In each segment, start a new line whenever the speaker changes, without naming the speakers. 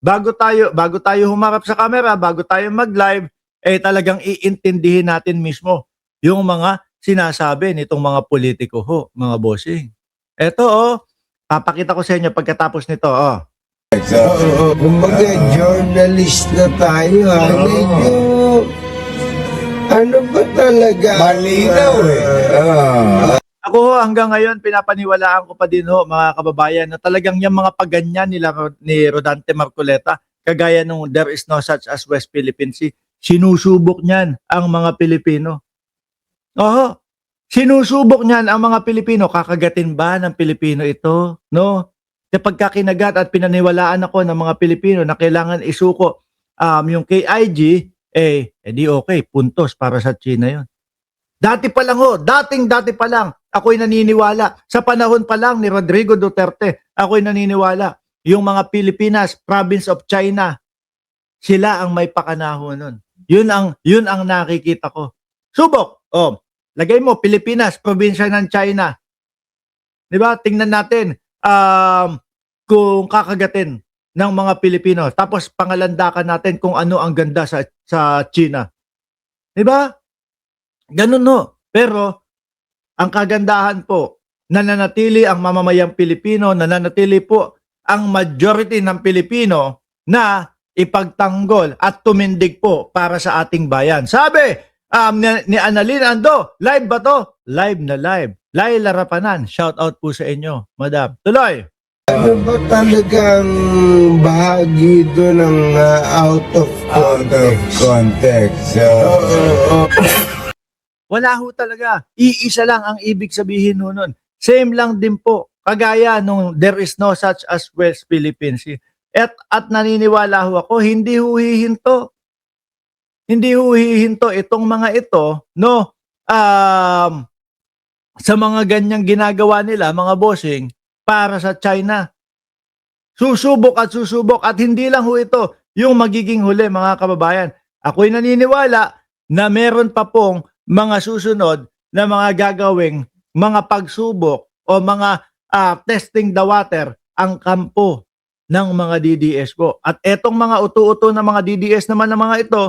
bago tayo humarap sa camera, bago tayo mag-live, talagang iintindihin natin mismo yung mga sinasabi nitong mga politiko ho, mga bossing. Eto papakita ko sa inyo pagkatapos nito
Kumbaga, journalist na tayo ha. Medyo, ano ba talaga? Malinaw
Ako hanggang ngayon pinapaniwalaan ko pa din mga kababayan na talagang yung mga paganyan ni Rodante Marcoleta, kagaya nung There is no such as West Philippine Sea, sinusubok niyan ang mga Pilipino. Sinusubok niyan ang mga Pilipino. Kakagatin ba ng Pilipino ito? No? Kapag kinagat at pinaniwalaan ako ng mga Pilipino na kailangan isuko yung KIG, di okay, puntos para sa China yon. Dati pa lang dati pa lang, ako'y naniniwala. Sa panahon pa lang ni Rodrigo Duterte, ako'y naniniwala. Yung mga Pilipinas, province of China, sila ang may pakanahon nun. Yun ang nakikita ko. Subok, lagay mo, Pilipinas, probinsya ng China. Diba? Tingnan natin kung kakagatin ng mga Pilipino. Tapos pangalandakan natin kung ano ang ganda sa China. Diba? Ganun Pero ang kagandahan po, nananatili ang mamamayang Pilipino, nananatili po ang majority ng Pilipino na ipagtanggol at tumindig po para sa ating bayan. Sabi ni Annalyn Ando, live ba to? Live na live. Laila Rapanan, shout out po sa inyo, madam. Tuloy!
Ano ba talagang bahagi doon ng out of context?
Wala ho talaga. Iisa lang ang ibig sabihin nun. Same lang din po. Kagaya nung There is no such as West Philippine Sea. At naniniwala ho ako, hindi ho hihinto. Hindi ho hihinto itong mga ito, sa mga ganyang ginagawa nila, mga bossing, para sa China. Susubok at hindi lang ho ito yung magiging huli, mga kababayan. Ako'y naniniwala na meron pa pong mga susunod na mga gagawing mga pagsubok o mga testing the water ang kampo ng mga DDS po. At etong mga utu-uto na mga DDS naman ng mga ito,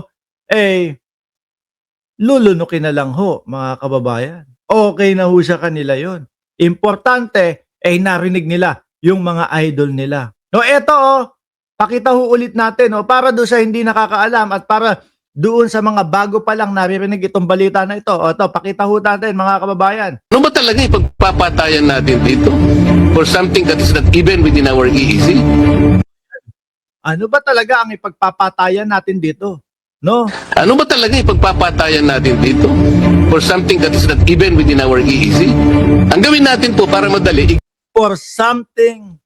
lulunukin na lang ho, mga kababayan. Okay na ho sa kanila yon. Importante, narinig nila yung mga idol nila. Eto pakita ho ulit natin para doon sa hindi nakakaalam at para doon sa mga bago pa lang naririnig itong balita na ito. Ito, pakita ho natin, mga kababayan.
Ano ba talaga ipagpapatayan natin dito for something that is not even within our EEC?
Ano ba talaga ang ipagpapatayan natin dito? No?
Ano ba talaga ipagpapatayan natin dito for something that is not even within our EEC? Ang gawin natin po para madali,
For something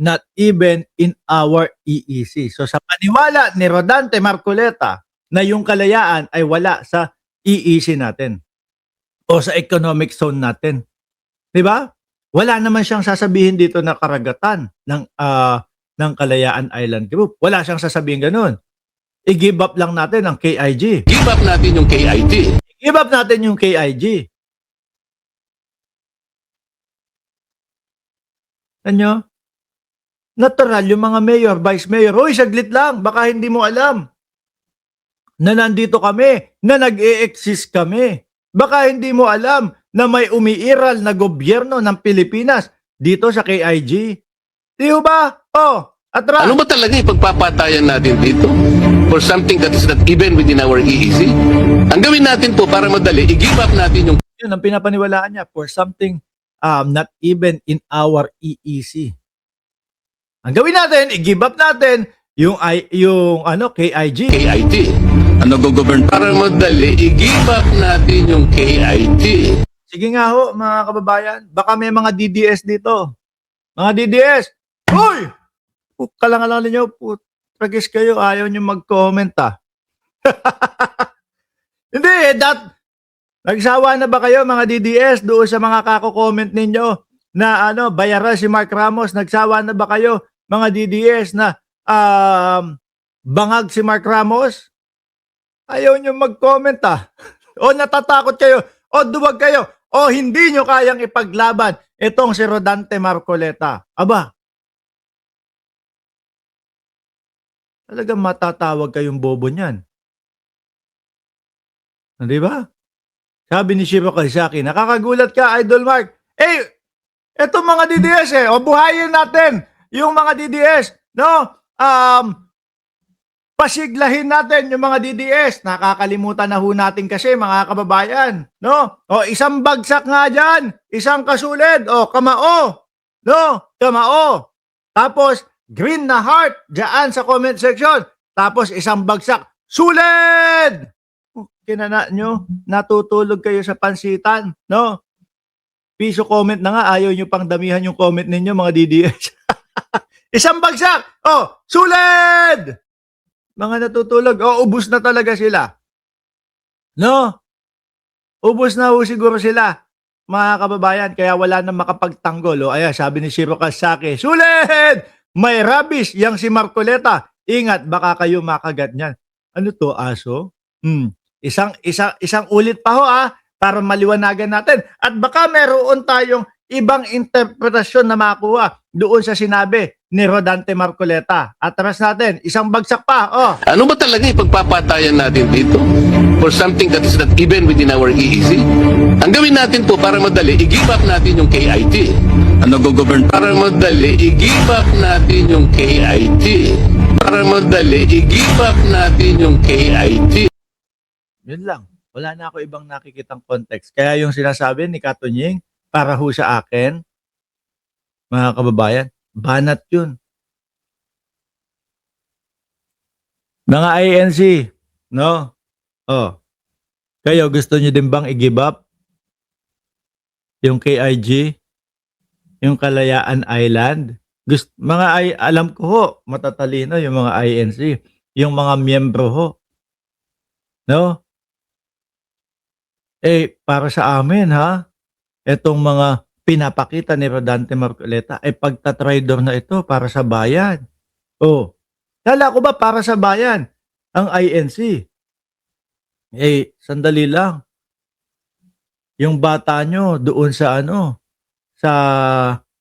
not even in our EEC. So sa paniwala ni Rodante Marcoleta na yung kalayaan ay wala sa EEC natin o sa economic zone natin. 'Di ba? Wala naman siyang sasabihin dito na karagatan ng Kalayaan Island Group. Wala siyang sasabihin ganoon. I-give up lang natin ang KIG.
give up natin yung KIG.
I-give up natin yung KIG. Ano? Natural, yung mga mayor, vice mayor, hoy, saglit lang, baka hindi mo alam na nandito kami, na nag-e-exist kami. Baka hindi mo alam na may umiiral na gobyerno ng Pilipinas dito sa KIG. Di ba? Atras.
Ano ba talaga ipagpapatayan natin dito for something that is not even within our EEC? Ang gawin natin po para madali, i-give up natin yung...
Yun ang pinapaniwalaan niya, for something not even in our EEC. Ang gawin natin, i-give up natin yung KIG.
KIG. Ano go-govern? Para madali, i-give up natin yung KIG.
Sige nga ho, mga kababayan, baka may mga DDS dito. Mga DDS, hoy! Kalangalan ninyo, tragis kayo, ayaw nyo mag-comment Hindi, nagsawa na ba kayo mga DDS doon sa mga kako-comment ninyo na bayaran si Mark Ramos? Nagsawa na ba kayo mga DDS na bangag si Mark Ramos? Ayaw nyo mag-comment O natatakot kayo, o duwag kayo, o hindi nyo kayang ipaglaban itong si Rodante Marcoleta. Aba, talagang matatawag kayong bobo niyan. Di ba? Sabi ni Shiro kay sa akin, nakakagulat ka, Idol Mark. Eto mga DDS o buhayin natin yung mga DDS, no? Pasiglahin natin yung mga DDS. Nakakalimutan na ho natin kasi mga kababayan, no? O isang bagsak nga dyan, isang kasulid, o kamao, no? Kamao. Tapos green na heart dyan sa comment section. Tapos isang bagsak, sulid! Kinana nyo, natutulog kayo sa pansitan, no? Piso comment na nga, ayaw nyo pang damihan yung comment ninyo mga DDS. Isang bagsak, sulid! Mga natutulog, ubus na talaga sila. No? Ubus na ho siguro sila, mga kababayan, kaya wala nang makapagtanggol. Ayan, sabi ni Shiro Kasaki, sulid! May rabies yang si Marcoleta. Ingat, baka kayo makagat niyan. Ano to, aso? Isang ulit pa ho para maliwanagan natin. At baka meron tayong ibang interpretasyon na makuha doon sa sinabi ni Rodante Marcoleta. Atras natin, isang bagsak pa.
Ano ba talaga ipagpapatayan natin dito? For something that is not even within our EEC? Ang gawin natin to para madali, i-give up natin yung KIT. Ano go-govern? Para madali, i-give up natin yung KIT. Para madali, i-give up natin yung KIT.
Yun lang. Wala na ako ibang nakikitang context. Kaya yung sinasabi ni Katunying, para ho sa akin, mga kababayan, banat yun. Mga INC, no? Kayo gusto nyo din bang i-give up yung KIG, yung Kalayaan Island? Alam ko ho, matatalino yung mga INC, yung mga miyembro ho. No? Para sa amin etong mga pinapakita ni Rodante Marcoleta ay pagtatraidor na ito para sa bayan. Kala ko ba para sa bayan ang INC? Sandali lang. Yung bata nyo doon sa sa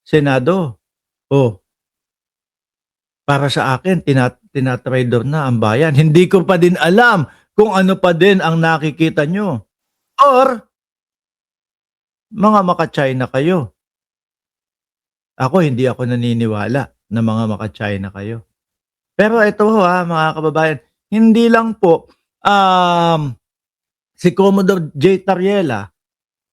Senado. Para sa akin, tinatraidor na ang bayan. Hindi ko pa din alam kung ano pa din ang nakikita nyo. Or, mga maka-China kayo. Hindi ako naniniwala na mga maka-China kayo. Pero ito mga kababayan, hindi lang po si Commodore J. Tariela,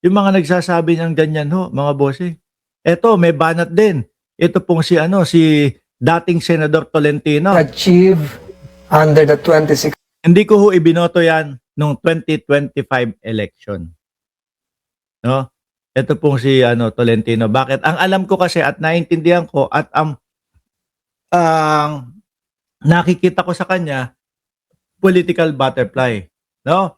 yung mga nagsasabi ng ganyan mga bossing. Ito, may banat din. Ito pong si dating Senador Tolentino.
Achieve under the 26.
Hindi ko ibinoto yan nung 2025 election. No? Ito pong si Tolentino. Bakit? Ang alam ko kasi at naintindihan ko at ang nakikita ko sa kanya, political butterfly. No?